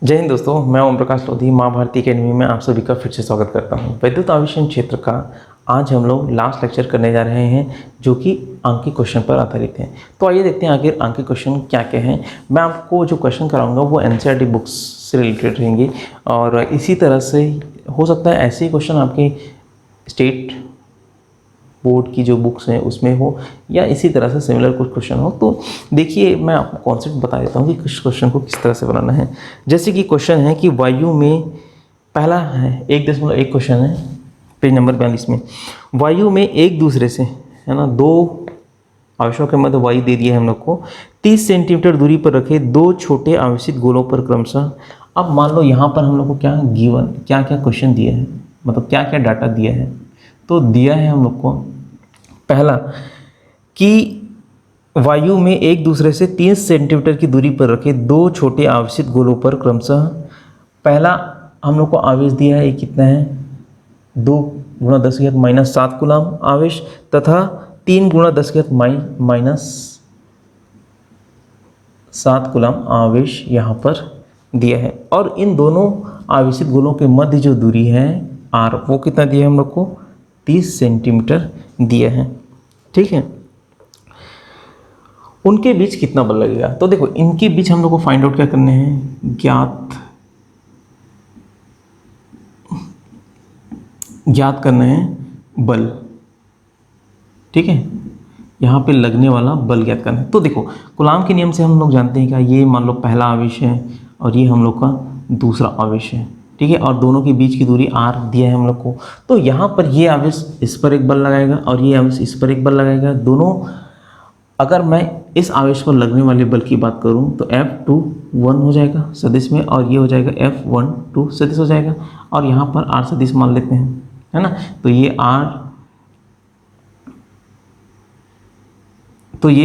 जय हिंद दोस्तों, मैं ओम प्रकाश लोधी माँ भारती अकेडमी में आप सभी का फिर से स्वागत करता हूँ। विद्युत आवेशन क्षेत्र का आज हम लोग लास्ट लेक्चर करने जा रहे हैं जो कि अंकीय क्वेश्चन पर आधारित है। तो आइए देखते हैं आखिर अंकीय क्वेश्चन क्या क्या हैं। मैं आपको जो क्वेश्चन कराऊंगा वो एनसीईआरटी बुक्स से रिलेटेड रहेंगे और इसी तरह से हो सकता है ऐसे ही क्वेश्चन आपके स्टेट बोर्ड की जो बुक्स हैं उसमें हो या इसी तरह से सिमिलर कुछ क्वेश्चन हो। तो देखिए, मैं आपको कॉन्सेप्ट बता देता हूँ कि किस क्वेश्चन को किस तरह से बनाना है। जैसे कि क्वेश्चन है कि वायु में पहला है 1.1 क्वेश्चन है पेज नंबर 42 में। वायु में एक दूसरे से है ना दो आवेशों के मध्य वायु दे दिया है हम लोग को 30 सेंटीमीटर दूरी पर रखे दो छोटे आवेशित गोलों पर क्रमशः। अब मान लो यहाँ पर हम लोग को क्या गिवन क्या क्या क्वेश्चन दिया है, मतलब क्या क्या डाटा दिया है। तो दिया है हम लोग को पहला कि वायु में एक दूसरे से 30 सेंटीमीटर की दूरी पर रखे दो छोटे आवेशित गोलों पर क्रमशः पहला हम लोग को आवेश दिया है, ये कितना है 2 × 10⁻⁷ कूलम आवेश तथा 3 × 10⁻⁷ कूलम आवेश यहाँ पर दिया है। और इन दोनों आवेशित गोलों के मध्य जो दूरी है r वो कितना दिया है हम लोग को 30 सेंटीमीटर दिया है। ठीक है, उनके बीच कितना बल लगेगा। तो देखो इनके बीच हम लोग को फाइंड आउट क्या करने हैं, ज्ञात करना है बल। ठीक है, यहाँ पे लगने वाला बल ज्ञात करना है। तो देखो कूलाम के नियम से हम लोग जानते हैं क्या, ये मान लो पहला आवेश है और ये हम लोग का दूसरा आवेश है। ठीक है, और दोनों के बीच की दूरी r दिया है हम लोग को। तो यहाँ पर ये आवेश इस पर एक बल लगाएगा और ये आवेश इस पर एक बल लगाएगा। दोनों अगर मैं इस आवेश पर लगने वाले बल की बात करूँ तो F21 हो जाएगा सदिश में और ये हो जाएगा F12 सदिश हो जाएगा और यहाँ पर r सदिश मान लेते हैं, है ना। तो ये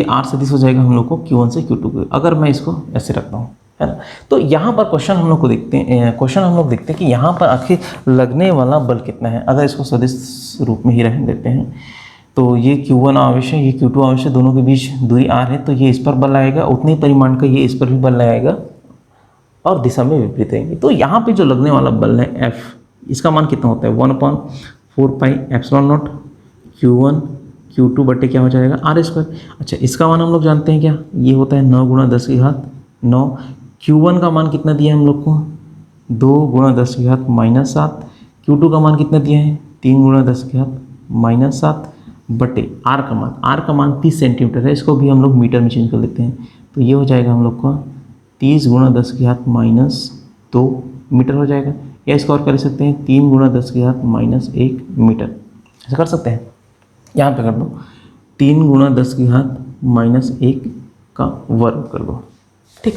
r सदिश हो जाएगा हम लोग को Q1 से Q2 अगर मैं इसको ऐसे रखता हूँ, है ना। तो यहाँ पर क्वेश्चन हम लोग देखते हैं कि यहाँ पर आखिर लगने वाला बल कितना है। अगर इसको सदिश रूप में ही रहने देते हैं तो ये Q1 आवेश है, ये Q2 आवेश है, दोनों के बीच दूरी r है। तो ये इस पर बल लगाएगा, उतने ही परिमाण का ये इस पर भी बल लगाएगा और दिशा में विपरीत रहेंगे। तो यहाँ पे जो लगने वाला बल है F, इसका मान कितना होता है 1/4πε0 Q1 Q2 बटे क्या हो जाएगा r²। अच्छा, इसका मान हम लोग जानते हैं क्या, ये होता है 9 × 10⁻⁹। Q1 का मान कितना दिया है हम लोग को 2 × 10⁻⁷। Q2 का मान कितना दिया है 3 × 10⁻⁷ बटे r का मान 30 सेंटीमीटर है। इसको भी हम लोग मीटर में चेंज कर लेते हैं तो ये हो जाएगा हम लोग का 30 × 10⁻⁻² मीटर हो जाएगा। या इसको और कर सकते हैं 3 × 10⁻⁻1 मीटर, ऐसा कर सकते हैं। यहाँ पे कर दो 3 × 10⁻⁻1 का वर्ग कर दो। ठीक,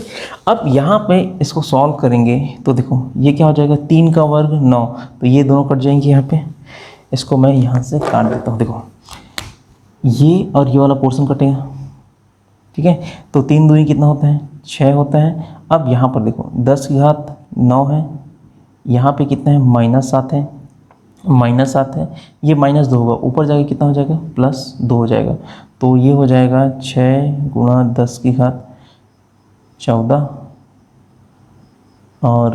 अब यहाँ पे इसको सॉल्व करेंगे तो देखो ये क्या हो जाएगा 3 का वर्ग 9, तो ये दोनों कट जाएंगे। यहाँ पे इसको मैं यहाँ से काट देता हूँ। देखो ये और ये वाला पोर्शन कटेगा। ठीक है, तो 3 दूनी कितना होता है 6 होता है। अब यहाँ पर देखो 10⁻9 है, यहाँ पे कितना है -7 है, -7 है, ये -2 होगा, ऊपर जाके कितना हो जाएगा +2 हो जाएगा। तो ये हो जाएगा 6 × 10⁻14 और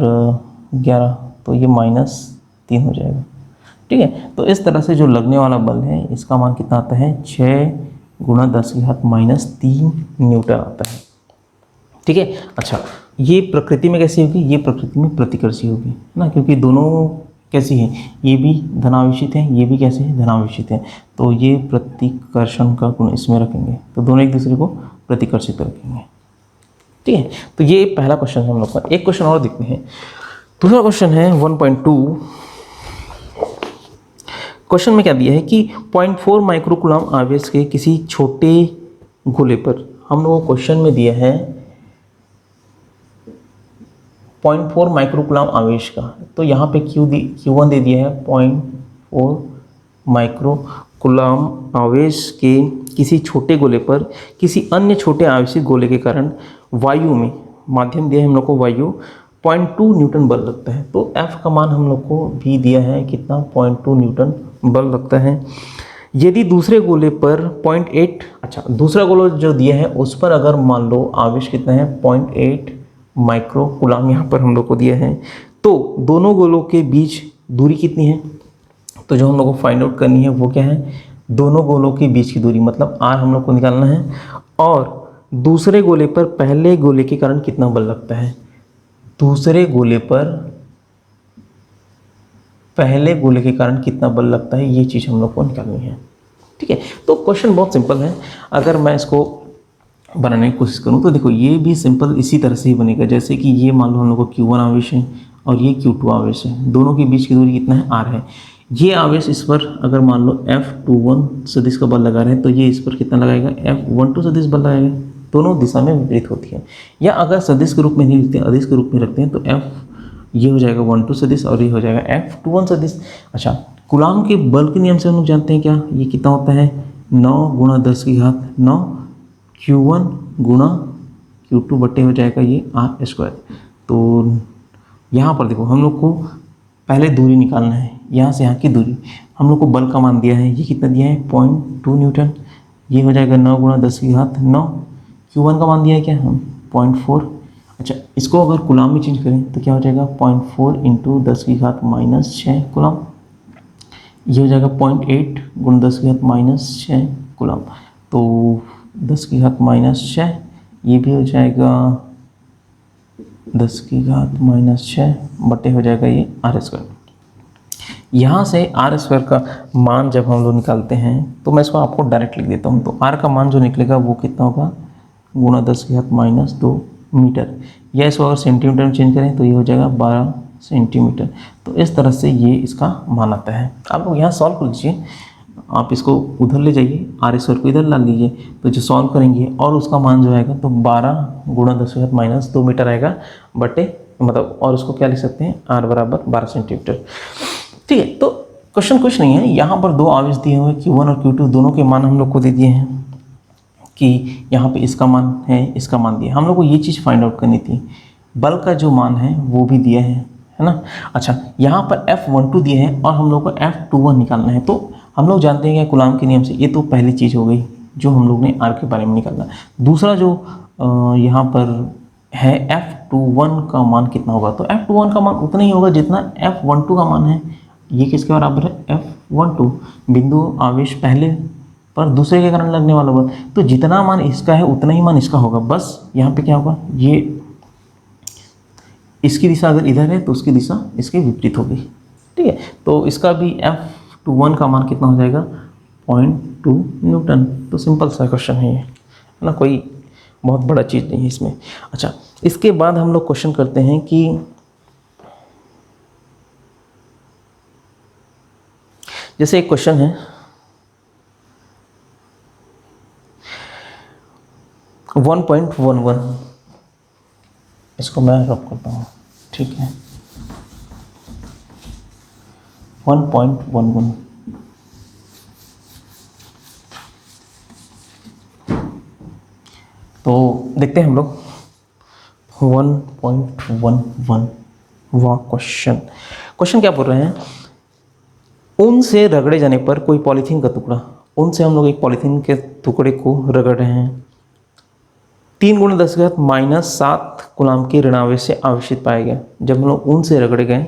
11, तो ये -3 हो जाएगा। ठीक है, तो इस तरह से जो लगने वाला बल है इसका मान कितना आता है 6 × 10⁻³ न्यूटन आता है। ठीक है, अच्छा ये प्रकृति में कैसी होगी, ये प्रकृति में प्रतिकर्षी होगी, है ना, क्योंकि दोनों कैसी है, ये भी धनावेशित हैं, ये भी कैसे है धनावेशित हैं। तो ये प्रतिकर्षण का गुण इसमें रखेंगे तो दोनों एक दूसरे को प्रतिकर्षित रखेंगे। ठीक है, तो ये पहला क्वेश्चन है हम लोग का। एक क्वेश्चन और देखते हैं, दूसरा क्वेश्चन है 1.2। क्वेश्चन में क्या दिया है कि 0.4 माइक्रो कूलम आवेश के किसी छोटे गोले पर हम लोगों को क्वेश्चन में दिया है 0.4 माइक्रो कूलम आवेश का। तो यहाँ पे Q1 दे दिया है 0.4 माइक्रो कूलम आवेश के किसी छोटे गोले पर किसी अन्य छोटे आवेशित गोले के कारण वायु में माध्यम दिया है हम लोग को वायु 0.2 न्यूटन बल लगता है। तो F का मान हम लोग को भी दिया है कितना 0.2 न्यूटन बल लगता है। यदि दूसरे गोले पर 0.8, अच्छा दूसरा गोला जो दिया है उस पर अगर मान लो आवेश कितना है 0.8 माइक्रो कूलाम यहाँ पर हम लोग को दिया है। तो दोनों गोलों के बीच दूरी कितनी है, तो जो हम लोग को फाइंड आउट करनी है वो क्या है, दोनों गोलों के बीच की दूरी मतलब r हम लोग को निकालना है। और दूसरे गोले पर पहले गोले के कारण कितना बल लगता है, दूसरे गोले पर पहले गोले के कारण कितना बल लगता है, ये चीज़ हम लोग को निकालनी है। ठीक है, तो क्वेश्चन बहुत सिंपल है। अगर मैं इसको बनाने की कोशिश करूँ तो देखो ये भी सिंपल इसी तरह से ही बनेगा, जैसे कि ये मान लो हम लोग को Q1 आवेश है और ये Q2 आवेश है, दोनों के बीच की दूरी कितना है, r है। ये आवेश इस पर अगर मान लो F21 सदिश का बल लगा रहे हैं तो ये इस पर कितना लगाएगा, F12 सदिश बल लगाएगा। दोनों दिशा में विपरीत होती है। या अगर सदिश के रूप में नहीं लिखते हैं, अदिश के रूप में रखते हैं तो F ये हो जाएगा 12 सदिश और ये हो जाएगा F21 सदिश। अच्छा, कूलाम के बल के नियम से हम लोग जानते हैं क्या, ये कितना होता है 9 गुणा 10 की घात 9 Q1 गुणा Q2 बटे हो जाएगा ये r²। तो यहाँ पर देखो हम लोग को पहले दूरी निकालना है, यहाँ से यहाँ की दूरी। हम लोग को बल का मान दिया है, ये कितना दिया है 0.2 न्यूटन। ये हो जाएगा 9 गुणा 10 की घात 9। Q1 का मान दिया है क्या हम 0.4। अच्छा, इसको अगर कूलाम में चेंज करें तो क्या हो जाएगा 0.4 इंटू 10 की घात -6 कूलाम। ये हो जाएगा 0.8 गुण 10 की घात -6 कूलाम। तो 10 की घात -6 ये भी हो जाएगा 10 की घात -6 बटे हो जाएगा ये r²। यहाँ से r² का मान जब हम लोग निकालते हैं तो मैं इसको आपको डायरेक्ट लिख देता हूँ। तो r का मान जो निकलेगा वो कितना होगा, गुणा 10 की घात -2 मीटर। या इसको अगर सेंटीमीटर में चेंज करें तो ये हो जाएगा 12 सेंटीमीटर। तो इस तरह से ये इसका मान आता है। आप लोग यहाँ सॉल्व कर लीजिए, आप इसको उधर ले जाइए, r² को इधर ला लीजिए, तो जो सॉल्व करेंगे और उसका मान जो आएगा तो 12 गुणा 10 की घात -2 मीटर आएगा बटे मतलब, और उसको क्या लिख सकते हैं r बराबर 12 सेंटीमीटर। ठीक है, तो क्वेश्चन कुछ नहीं है, यहाँ पर दो आवेश दिए हुए Q1 और Q2, दोनों के मान हम लोग को दे दिए हैं कि यहाँ पे इसका मान है, इसका मान दिया। हम लोग को ये चीज़ फाइंड आउट करनी थी, बल का जो मान है वो भी दिया है ना। अच्छा, यहाँ पर F12 दिए हैं और हम लोग को F21 निकालना है। तो हम लोग जानते हैं कि कूलाम के नियम से ये तो पहली चीज़ हो गई जो हम लोग ने r के बारे में निकालना। दूसरा जो यहाँ पर है F21 का मान कितना होगा, तो F21 का मान उतना ही होगा जितना F12 का मान है। ये किसके बराबर है, F12 बिंदु आवेश पहले पर दूसरे के कारण लगने वाला बल। तो जितना मान इसका है उतना ही मान इसका होगा, बस यहाँ पे क्या होगा, ये इसकी दिशा अगर इधर है तो उसकी दिशा इसके विपरीत होगी। ठीक है, तो इसका भी F21 का मान कितना हो जाएगा 0.2 न्यूटन। तो सिंपल सा क्वेश्चन है ये, है ना, कोई बहुत बड़ा चीज़ नहीं है इसमें। अच्छा, इसके बाद हम लोग क्वेश्चन करते हैं कि जैसे एक क्वेश्चन है 1.11, इसको मैं रख करता हूँ। ठीक है, 1.11 तो देखते हैं हम लोग 1.11 वाह क्वेश्चन क्या बोल रहे हैं, ऊन से रगड़े जाने पर कोई पॉलीथीन का टुकड़ा, ऊन से हम लोग एक पॉलीथीन के टुकड़े को रगड़ रहे हैं, 3 गुणा 10 की घात -7 कूलाम के ऋणावेश से आवेशित पाया गया। जब हम लोग ऊन से रगड़े गए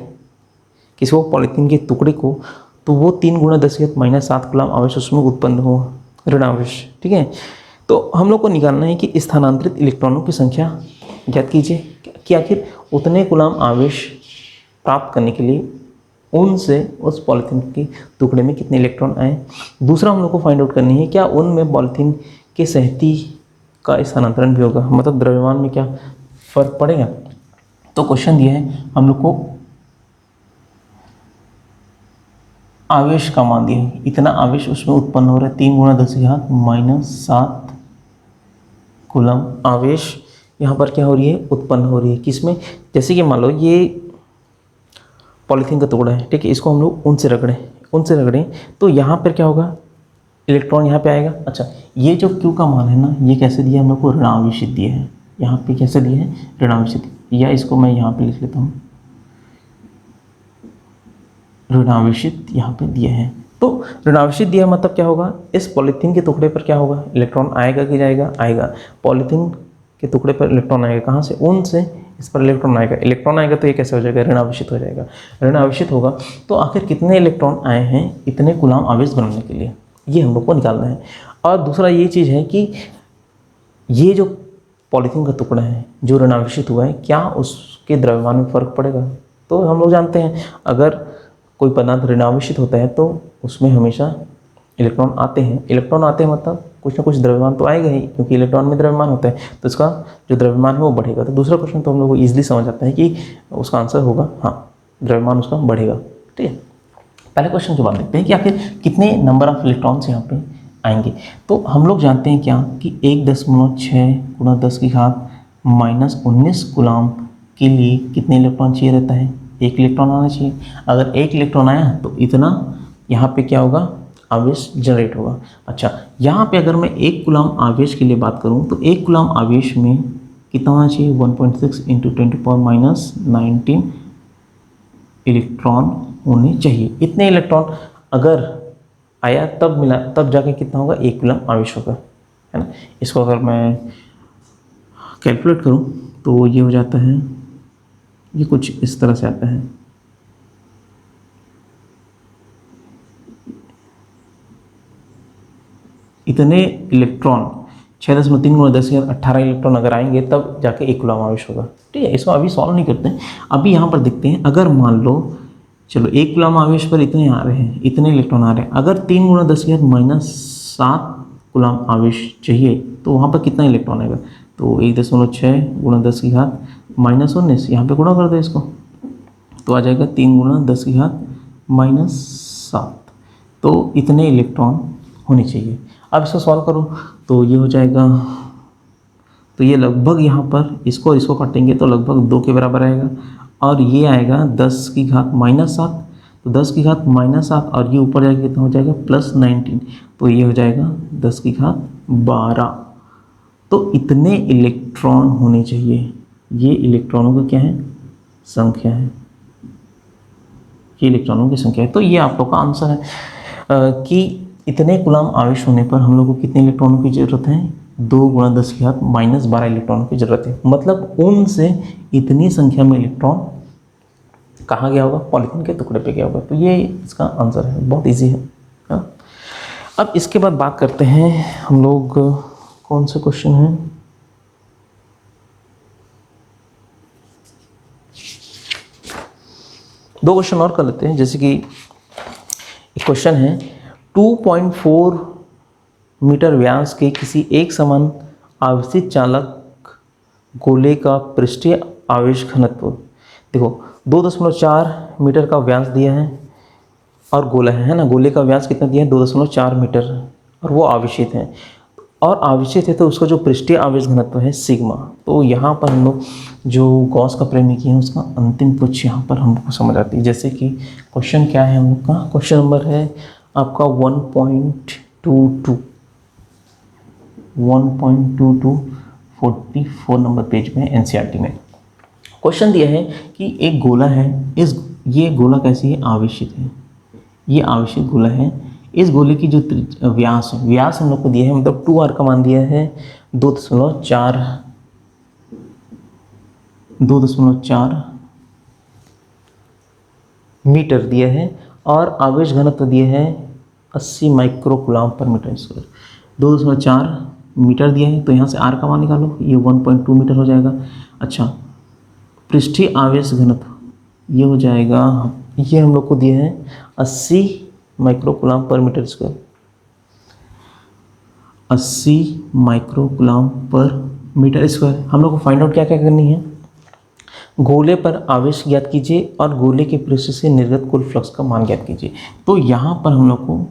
किसी को पॉलीथीन के टुकड़े को, तो वो 3 गुणा 10 की घात -7 कूलाम आवेश उसमें उत्पन्न हुआ, ऋणावेश। ठीक है, तो हम लोग को निकालना है कि स्थानांतरित इलेक्ट्रॉनों की संख्या ज्ञात कीजिए कि आखिर उतने कूलाम आवेश प्राप्त करने के लिए ऊन से उस पॉलीथीन के टुकड़े में कितने इलेक्ट्रॉन आए। दूसरा हम लोग को फाइंड आउट करनी है क्या ऊन में पॉलीथीन के सहती का स्थानांतरण भी होगा, मतलब द्रव्यमान में क्या फर्क पड़ेगा। तो क्वेश्चन दिया है हम लोग को आवेश का मान दिया है, इतना आवेश उसमें उत्पन्न हो रहा है, 3 गुणा 10 की घात -7 कूलम आवेश यहाँ पर क्या हो रही है, उत्पन्न हो रही है। किसमें, जैसे कि मान लो ये पॉलीथीन का टुकड़ा है, ठीक है, इसको हम लोग ऊन से रगड़ें तो यहाँ पर क्या होगा, इलेक्ट्रॉन यहाँ पे आएगा। अच्छा, ये जो Q का मान है ना, ये कैसे दिया हम लोग को, ऋणावेशित दिए हैं। यहाँ पे कैसे दिए हैं, ऋणावेशित, या इसको मैं यहाँ पे लिख लेता हूँ, ऋणावेशित यहाँ पे दिए हैं। तो ऋणावेशित दिया मतलब क्या होगा, इस पॉलीथीन के टुकड़े पर क्या होगा, इलेक्ट्रॉन आएगा कि जाएगा, आएगा। पॉलीथीन के टुकड़े पर इलेक्ट्रॉन आएगा, कहाँ से, उन से इस पर इलेक्ट्रॉन आएगा। इलेक्ट्रॉन आएगा तो ये कैसे हो जाएगा, ऋण आवेशित हो जाएगा। ऋण आवेशित होगा तो आखिर कितने इलेक्ट्रॉन आए हैं इतने कूलाम आवेश बनाने के लिए, ये हम लोग को निकालना है। और दूसरा ये चीज़ है कि ये जो पॉलीथीन का टुकड़ा है जो ऋण आवेशित हुआ है, क्या उसके द्रव्यमान में फर्क पड़ेगा। तो हम लोग जानते हैं अगर कोई पदार्थ ऋण आवेशित होता है तो उसमें हमेशा इलेक्ट्रॉन आते हैं। इलेक्ट्रॉन आते हैं मतलब कुछ ना कुछ द्रव्यमान तो आएगा ही, क्योंकि इलेक्ट्रॉन में द्रव्यमान होता है तो इसका जो द्रव्यमान है वो बढ़ेगा। तो दूसरा क्वेश्चन तो हम लोग को ईजिली समझ आता है कि उसका आंसर होगा हाँ, द्रव्यमान उसका बढ़ेगा। ठीक है, पहले क्वेश्चन के बाद देखते हैं कि आखिर कितने नंबर ऑफ इलेक्ट्रॉन्स यहाँ पे आएंगे। तो हम लोग जानते हैं क्या कि 1.6 गुणा 10 की घात -19 कूलाम के लिए कितने इलेक्ट्रॉन चाहिए रहता है, 1 इलेक्ट्रॉन आना चाहिए। अगर 1 इलेक्ट्रॉन आया तो इतना यहाँ पे क्या होगा, आवेश जनरेट होगा। अच्छा, यहाँ पे अगर मैं 1 कूलाम आवेश के लिए बात करूँ तो 1 कूलाम आवेश में कितना होना चाहिए, 1.6 × 10⁻19 इलेक्ट्रॉन होने चाहिए। इतने इलेक्ट्रॉन अगर आया तब मिला, तब जाके कितना होगा, 1 कूलाम आवेश होगा, है ना। इसको अगर मैं कैलकुलेट करूं तो ये हो जाता है, ये कुछ इस तरह से आता है। इतने इलेक्ट्रॉन 6.3 × 10⁻18 इलेक्ट्रॉन अगर आएंगे तब जाके 1 कूलाम आवेश होगा। ठीक है, इसको अभी सॉल्व नहीं करते हैं, अभी यहाँ पर देखते हैं। अगर मान लो चलो 1 कूलाम आवेश पर इतने आ रहे हैं, इतने इलेक्ट्रॉन आ रहे हैं, अगर 3 × 10⁻7 कूलाम आवेश चाहिए तो वहाँ पर कितना इलेक्ट्रॉन आएगा, तो 1.6 × 10 की घात -19, यहाँ पे गुणा कर दो इसको तो आ जाएगा 3 × 10 की घात -7। तो इतने इलेक्ट्रॉन होने चाहिए। अब इसको सॉल्व करो तो ये हो जाएगा, तो ये लगभग यहाँ पर इसको और इसको काटेंगे तो लगभग 2 के बराबर आएगा, और ये आएगा 10 की घात -7, तो 10 की घात -7 और ये ऊपर जाके कितना हो जाएगा +19, तो ये हो जाएगा 10 की घात 12। तो इतने इलेक्ट्रॉन होने चाहिए। ये इलेक्ट्रॉनों का क्या है, संख्या है, ये इलेक्ट्रॉनों की संख्या है। तो ये आप लोग का आंसर है कि इतने कूलाम आवेश होने पर हम लोग को कितने इलेक्ट्रॉनों की ज़रूरत है, 2 × 10 की घात -12 इलेक्ट्रॉनों की ज़रूरत है। मतलब उनसे इतनी संख्या में इलेक्ट्रॉन कहाँ गया होगा, पॉलीथीन के टुकड़े पे गया होगा। तो ये इसका आंसर है, बहुत इजी है। हाँ? अब इसके बाद बात करते हैं हम लोग, कौन से क्वेश्चन है, दो क्वेश्चन और कर लेते हैं। जैसे कि एक क्वेश्चन है 2.4 मीटर व्यास के किसी एक समान आवेशित चालक गोले का पृष्ठीय आवेश घनत्व, देखो 2.4 मीटर का व्यास दिया है और गोला है ना, गोले का व्यास कितना दिया है, 2.4 मीटर, और वो आवेशित है, और आवेशित है तो उसका जो पृष्ठीय आवेश घनत्व है सिग्मा। तो यहाँ पर हम लोग जो गॉस का प्रमेय किए हैं उसका अंतिम पुच्छ यहाँ पर हमको समझ आती है। जैसे कि क्वेश्चन क्या है हम लोग का, क्वेश्चन नंबर है आपका 1.22 44 नंबर पेज में एनसीईआरटी में क्वेश्चन दिया है कि एक गोला है, ये गोला कैसी है, आवेशित है, ये आवेशित गोला है। इस गोले की जो व्यास है, व्यास हम लोग को दिया है, मतलब 2r का मान दिया है 2.4 मीटर दिया है, और आवेश घनत्व दिया है 80 माइक्रोकूलाम पर मीटर स्क्वायर। 2.4 मीटर दिया है तो यहाँ से r का मान निकालो, ये 1.2 मीटर हो जाएगा। अच्छा, पृष्ठीय आवेश घनत्व ये हो जाएगा, ये हम लोग को दिया है 80 माइक्रोकूलाम पर मीटर स्क्वायर, 80 माइक्रोकूलाम पर मीटर स्क्वायर। हम लोग को फाइंड आउट क्या क्या करनी है, गोले पर आवेश ज्ञात कीजिए और गोले के पृष्ठ से निर्गत कुल फ्लक्स का मान ज्ञात कीजिए। तो यहाँ पर हम लोग को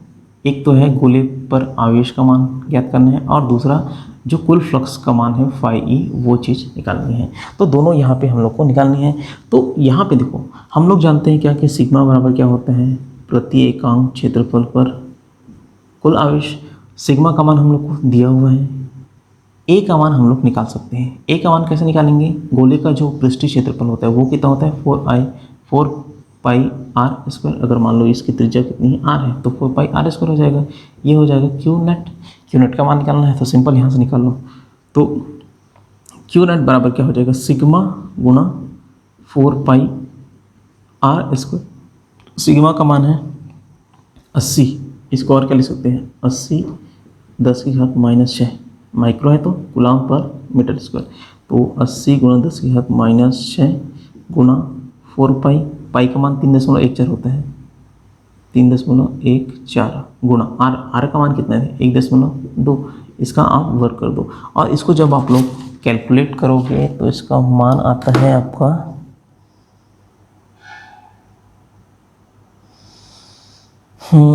एक तो है गोले पर आवेश का मान ज्ञात करना है, और दूसरा जो कुल फ्लक्स का मान है φe, वो चीज़ निकालनी है। तो दोनों यहाँ पे हम लोग को निकालनी है। तो यहाँ पे देखो हम लोग जानते हैं क्या कि सिग्मा बराबर क्या होता है, प्रति एकांक क्षेत्रफल पर कुल आवेश। सिग्मा का मान हम लोग को दिया हुआ है, ए का मान हम लोग निकाल सकते हैं। ए का मान कैसे निकालेंगे, गोले का जो पृष्ठीय क्षेत्रफल होता है वो कितना होता है, 4 पाई r स्क्वायर। अगर मान लो इसकी त्रिज्या कितनी है, r है, तो 4 पाई r स्क्वायर हो जाएगा। ये हो जाएगा क्यू नेट। क्यू नेट का मान निकालना है तो सिंपल यहाँ से निकाल लो। तो क्यू नेट बराबर क्या हो जाएगा, सिग्मा गुना 4 पाई आर स्क्वायर। सिग्मा का मान है 80, इसको और क्या लिख सकते हैं, 80 10⁻⁻6 माइक्रो है तो कूलम पर मीटर स्क्वायर। तो 80 गुना 10⁻⁻6 गुना 4 पाई, पाई का मान 3.14 होता है, 3.14 गुना आर का मान कितना है 1.2। इसका आप वर्क कर दो और इसको जब आप लोग कैलकुलेट करोगे तो इसका मान आता है आपका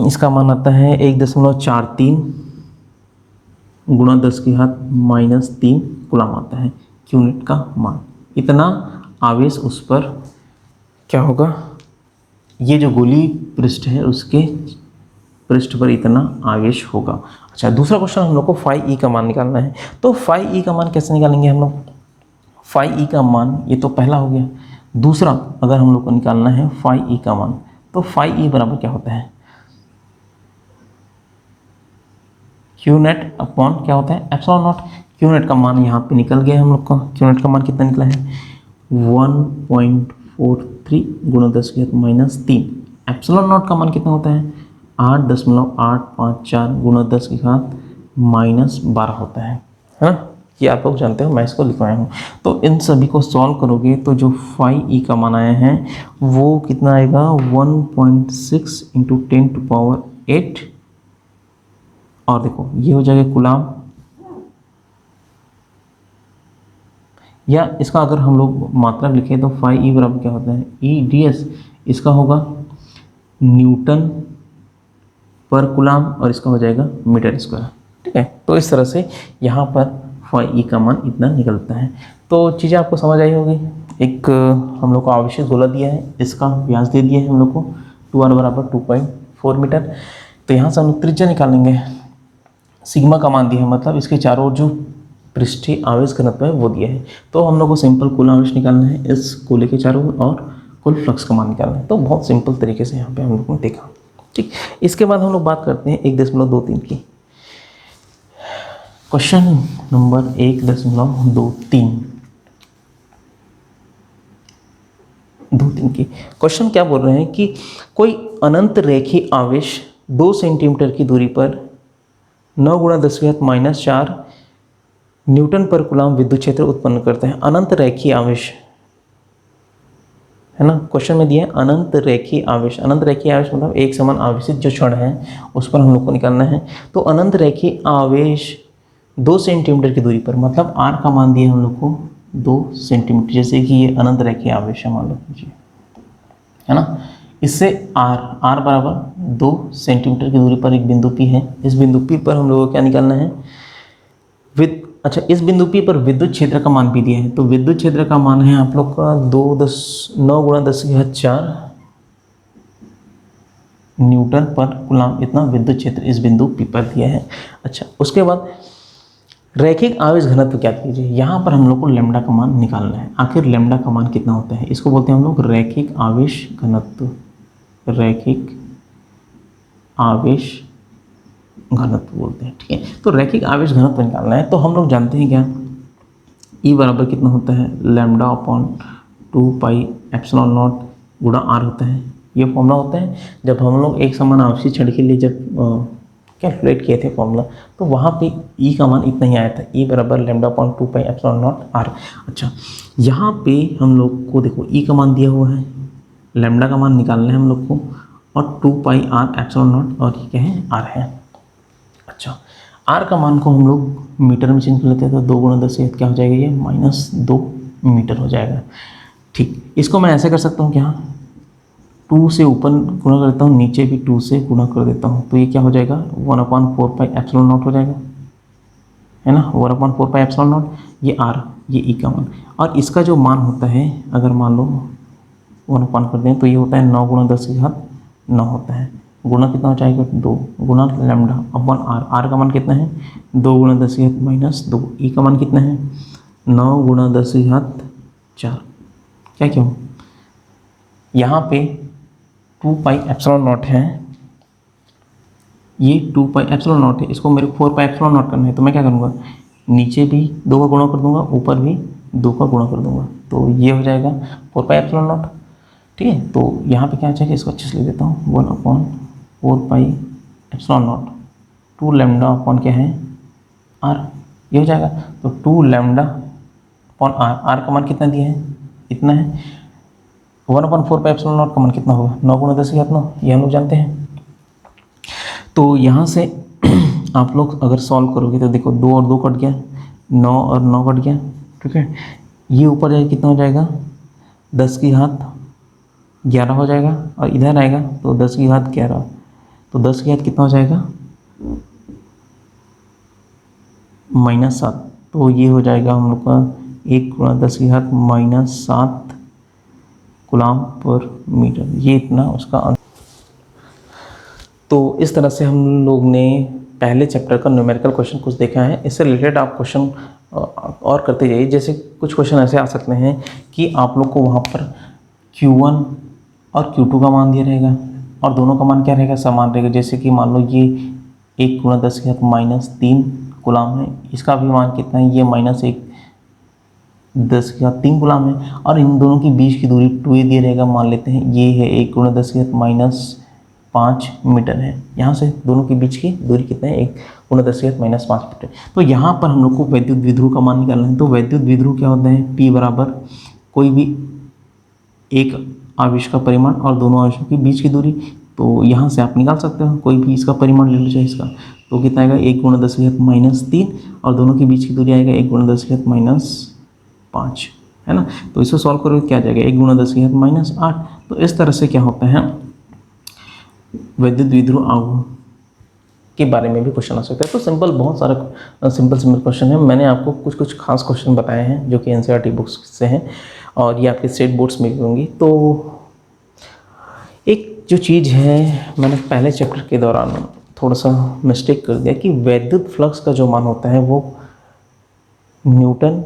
इसका मान आता है 1.43 गुना 10⁻³ कूलम आता है यूनिट का मान। इतना आवेश उस पर क्या होगा, ये जो गोली पृष्ठ है उसके पृष्ठ पर इतना आवेश होगा। अच्छा, दूसरा क्वेश्चन हम लोग को फाई ई का मान निकालना है। तो फाई ई का मान कैसे निकालेंगे हम लोग, फाई ई का मान ये तो पहला हो गया। दूसरा अगर हम लोग को निकालना है फाई ई का मान, तो फाई ई बराबर क्या होता है, क्यू नेट अपॉन क्या होता है, एप्सिलॉन नॉट। क्यू नेट का मान यहाँ पे निकल गया हम लोग का। क्यू नेट का मान कितना निकला है 1.43 गुना 10⁻³ एप्सिलॉन नॉट का मान कितना होता है 8.854 गुना 10⁻12 होता है ना। ये आप लोग जानते हो, मैं इसको लिखवाया हूँ। तो इन सभी को सॉल्व करोगे तो जो फाई ई का मान आया है वो कितना आएगा 1.6 × 10⁸ और देखो ये हो जाएगा कूलम, या इसका अगर हम लोग मात्रा लिखें तो फाई ई बराबर क्या होता है EDS, इसका होगा न्यूटन पर कूलम और इसका हो जाएगा मीटर स्क्वायर। ठीक है, तो इस तरह से यहाँ पर फाई ई का मान इतना निकलता है। तो चीज़ें आपको समझ आई होगी। एक हम लोग को आवश्यक गोला दिया है, इसका व्यास दे दिया है हम लोग को 2r बराबर 2.4 मीटर। तो यहाँ से हम लोग त्रिज्या निकालेंगे, सिग्मा का मान दिया है, मतलब इसके चारों ओर जो पृष्ठीय आवेश घनत्व है वो दिया है। तो हम लोग को सिंपल कुल आवेश निकालना है इस गोले के चारों ओर और कुल फ्लक्स का मान निकालना है। तो बहुत सिंपल तरीके से यहाँ पे हम लोग ने देखा। ठीक, इसके बाद हम लोग बात करते हैं 1.23 की। क्वेश्चन नंबर 1.23 की क्वेश्चन क्या बोल रहे हैं कि कोई अनंत रेखीय आवेश 2 सेंटीमीटर की दूरी पर 9 × 10⁻⁻4 न्यूटन पर कूलम विद्युत क्षेत्र उत्पन्न करते हैं। अनंत रेखीय आवेश है ना, क्वेश्चन में दिया है अनंत रेखीय आवेश। अनंत रेखीय आवेश मतलब एक समान आवेशित जो क्षण है उस पर हम लोग को निकालना है। तो अनंत रेखीय आवेश 2 सेंटीमीटर की दूरी पर, मतलब r का मान दिया हम लोग को 2 सेंटीमीटर, जैसे कि ये अनंत रेखीय आवेश है मान लो जी, है ना। इससे r बराबर 2 सेंटीमीटर की दूरी पर एक बिंदु P है। इस बिंदु P पर हम लोगों को क्या निकालना है अच्छा, इस बिंदु P पर विद्युत क्षेत्र का मान भी दिया है। तो विद्युत क्षेत्र का मान है आप लोग का 9 × 10⁻4 न्यूटन पर कूलम, इतना विद्युत क्षेत्र इस बिंदु P पर दिया है। अच्छा, उसके बाद रैखिक आवेश घनत्व क्या कीजिए, यहाँ पर हम लोग को लैम्डा का मान निकालना है। आखिर लैम्डा का मान कितना होता है, इसको बोलते हैं हम लोग रैखिक आवेश घनत्व। रैखिक आवेश घनत्व बोलते हैं। ठीक है, तो रैखिक आवेश घनत्व निकालना है। तो हम लोग जानते हैं क्या, E बराबर कितना होता है लैम्डा अपॉन 2πε0 गुणा r होता है। ये फॉर्मूला होता है जब हम लोग एक समान आवेशित क्षण के लिए जब कैलकुलेट किए थे फॉर्मूला, तो वहाँ पे E का मान इतना ही आया था, E बराबर लैम्डा अपॉन 2πε0 r। अच्छा, यहाँ पे हम लोग को देखो E का मान दिया हुआ है, लैम्डा का मान निकालना है हम लोग को, और 2πr∈0 और ये क्या है r है। अच्छा, r का मान को हम लोग मीटर में चेंज कर लेते हैं, तो 2 × 10 क्या हो जाएगा, ये -2 मीटर हो जाएगा। ठीक, इसको मैं ऐसे कर सकता हूँ क्या, 2 से ऊपर गुणा कर देता हूँ, नीचे भी 2 से गुणा कर देता हूँ, तो ये क्या हो जाएगा 1/4πε0 हो जाएगा, है ना। 1/4πε0 ये r, ये E का मान, और इसका जो मान होता है अगर मान लो 1 कर दें तो ये होता है 9 × 10⁻9 होता है। गुणा कितना हो जाएगा 2 गुणा लैम्डा अपॉन r। r का मान कितना है 2 × 10⁻²। E का मान कितना है 9 × 10⁻4। क्या क्यों, यहाँ पे 2πε0 है, ये 2πε0 है, इसको मेरे को 4πε0 करना है। तो मैं क्या करूँगा नीचे भी 2 का गुणा कर दूंगा, ऊपर भी 2 का गुणा कर दूंगा, तो ये हो जाएगा 4 पाई एप्सिलॉन नॉट। ठीक है, तो यहाँ पे क्या आ जाएगा, इसको अच्छे से लिख देता हूँ, 1/4 pi epsilon not 2 lambda upon क्या है आर, ये हो जाएगा। तो 2 लैम्डा अपॉन आर, आर का मान कितना दिया है, इतना है। 1/4 पाई एप्सिलॉन नॉट का मान कितना होगा, 9 × 10⁹, ये हम लोग जानते हैं। तो यहाँ से आप लोग अगर सॉल्व करोगे तो देखो 2 और 2 कट गया, 9 और 9 कट गया। ठीक है, ये ऊपर जाएगा कितना हो जाएगा, 10⁻11 हो जाएगा, और इधर आएगा तो 10⁻11, तो 10⁻11 कितना हो जाएगा, -7। तो ये हो जाएगा हम लोग का 1 × 10⁻⁻7 कूलम पर मीटर, ये इतना उसका आंसर। तो इस तरह से हम लोग ने पहले चैप्टर का न्यूमेरिकल क्वेश्चन कुछ देखा है। इससे रिलेटेड आप क्वेश्चन और करते जाइए। जैसे कुछ क्वेश्चन ऐसे आ सकते हैं कि आप लोग को वहाँ पर Q1 और Q2 का मान दिया रहेगा और दोनों का मान क्या रहेगा, समान रहेगा। जैसे कि मान लो ये 1 × 10⁻³ कूलम है, इसका भी मान कितना है, ये -1 10⁻³ कूलम है, और इन दोनों के बीच की दूरी 2a दिया रहेगा। मान लेते हैं ये है 1 × 10⁻5 मीटर है। यहाँ से दोनों के बीच की दूरी कितना है, 1 × 10⁻5 मीटर। तो यहाँ पर हम लोग को वैद्युत द्विध्रुव का मान निकालना है। तो वैद्युत द्विध्रुव क्या होता है, P बराबर कोई भी एक आवेश का परिमाण और दोनों आवेशों के बीच की दूरी। तो यहाँ से आप निकाल सकते हो, कोई भी इसका परिमाण ले लो चाहे इसका, तो कितना आएगा 1 × 10⁻³ और दोनों के बीच की दूरी आएगा 1 × 10⁻5, है ना। तो इसको सॉल्व करोगे क्या आ जाएगा, 1 × 10⁻8। तो इस तरह से क्या होता है, वैद्युत द्विध्रुव आघूर्ण के बारे में भी क्वेश्चन आ सकता है। तो सिंपल, बहुत सारा सिंपल क्वेश्चन है। मैंने आपको कुछ कुछ खास क्वेश्चन बताए हैं जो कि एनसीईआरटी बुक्स से हैं और ये आपके स्टेट बोर्ड्स में भी होंगी। तो एक जो चीज़ है, मैंने पहले चैप्टर के दौरान थोड़ा सा मिस्टेक कर दिया कि वैद्युत फ्लक्स का जो मान होता है वो न्यूटन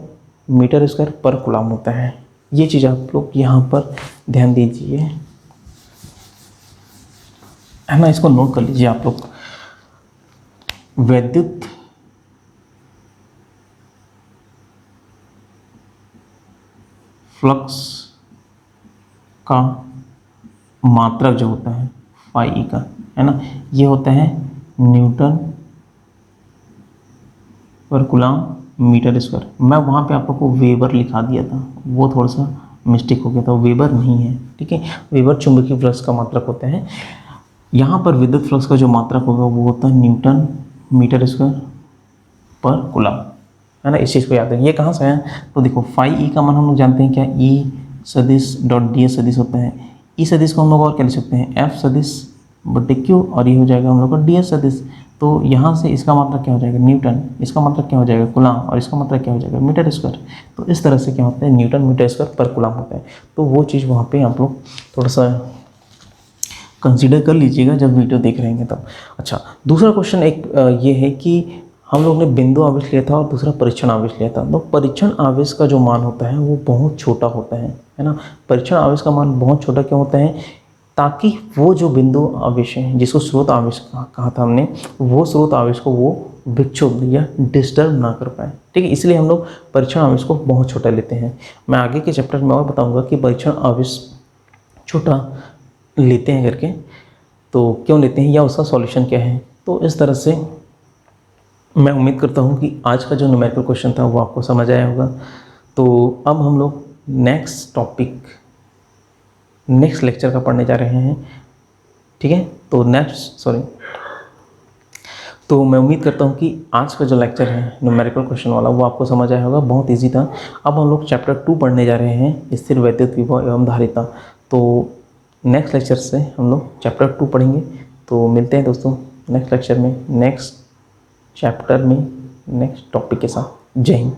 मीटर स्क्वायर पर कूलम होता है। ये चीज़ आप लोग यहाँ पर ध्यान दीजिए, है ना, इसको नोट कर लीजिए आप लोग। वैद्युत फ्लक्स का मात्रक जो होता है फाई का, है ना, ये होता है न्यूटन पर कूलम मीटर स्क्वायर। मैं वहाँ पे आप लोग को वेबर लिखा दिया था, वो थोड़ा सा मिस्टेक हो गया था, वेबर नहीं है। ठीक है, वेबर चुंबकीय फ्लक्स का मात्रक होता है। यहाँ पर विद्युत फ्लक्स का जो मात्रक होगा वो होता है न्यूटन मीटर स्क्वायर पर कूलम, है ना। इस चीज़ को याद रखिए। ये कहाँ से है, तो देखो फाई ई का मान हम लोग जानते हैं क्या, ई सदिश डॉट डी सदिश होता है। ई सदिश को हम लोग और क्या लिख सकते हैं, एफ सदिश बटे क्यू, और ये हो जाएगा हम लोग का डी एस सदिश। तो यहाँ से इसका मात्रक क्या हो जाएगा, न्यूटन, इसका मात्रक क्या हो जाएगा, कूलम, और इसका मात्रक क्या हो जाएगा, मीटर स्क्वायर। तो इस तरह से क्या होता है, न्यूटन मीटर स्क्वायर पर कूलम होता है। तो वो चीज़ वहाँ पर आप लोग थोड़ा सा कंसीडर कर लीजिएगा जब वीडियो देख रहे हैं तब। अच्छा, दूसरा क्वेश्चन एक ये है कि हम लोग ने बिंदु आवेश लिया था और दूसरा परीक्षण आवेश लिया था। तो परीक्षण आवेश का जो मान होता है वो बहुत छोटा होता है ना। परीक्षण आवेश का मान बहुत छोटा क्यों होता है, ताकि वो जो बिंदु आवेश है जिसको स्रोत आवेश कहा था हमने, वो स्रोत आवेश को वो विक्षुब्ध या डिस्टर्ब ना कर पाए। ठीक है, इसलिए हम लोग परीक्षण आवेश को बहुत छोटा लेते हैं। मैं आगे के चैप्टर में और बताऊँगा कि परीक्षण आवेश छोटा लेते हैं करके, तो क्यों लेते हैं या उसका सॉल्यूशन क्या है। तो इस तरह से मैं उम्मीद करता हूँ कि आज का जो न्यूमेरिकल क्वेश्चन था वो आपको समझ आया होगा। तो अब हम लोग नेक्स्ट टॉपिक, नेक्स्ट लेक्चर का पढ़ने जा रहे हैं। ठीक है, तो तो मैं उम्मीद करता हूँ कि आज का जो लेक्चर है न्यूमेरिकल क्वेश्चन वाला वो आपको समझ आया होगा, बहुत इजी था। अब हम लोग चैप्टर 2 पढ़ने जा रहे हैं, स्थिर वैद्युत विभव एवं धारिता। तो नेक्स्ट लेक्चर से हम लोग चैप्टर 2 पढ़ेंगे। तो मिलते हैं दोस्तों नेक्स्ट लेक्चर में, नेक्स्ट चैप्टर में, नेक्स्ट टॉपिक के साथ। जय हिंद।